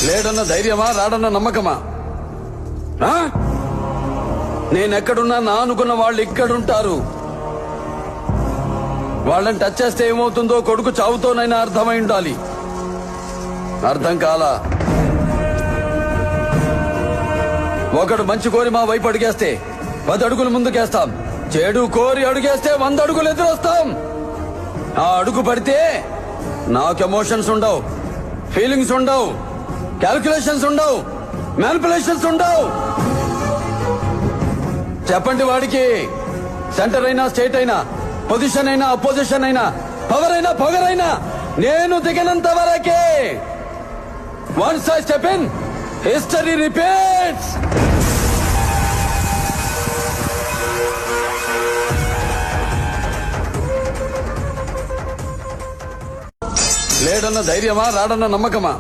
లేడన్న ధైర్యమా, రాడన్న నమ్మకమా? నేనెక్కడున్నా నా అనుకున్న వాళ్ళు ఇక్కడుంటారు. వాళ్ళని టచ్ చేస్తే ఏమవుతుందో కొడుకు చావుతోనైనా అర్థమై ఉండాలి. అర్థం కాలా? ఒకడు మంచి కోరి మా వైపు అడుగేస్తే 10 అడుగులు ముందుకేస్తాం. చెడు కోరి అడుగేస్తే 100 అడుగులు ఎదురొస్తాం. ఆ అడుగు పడితే నాకు ఎమోషన్స్ ఉండవు, ఫీలింగ్స్ ఉండవు, క్యాల్కులేషన్స్ ఉండవు, మ్యానిపులేషన్స్ ఉండవు. చెప్పండి వాడికి. సెంటర్ అయినా, స్టేట్ అయినా, పొజిషన్ అయినా, అపోజిషన్ అయినా, పవర్ అయినా, పొగరైనా నేను దిగినంత వరకే. Once I step in, history repeats. లేడన్న ధైర్యమా, రాడన్న నమ్మకమా?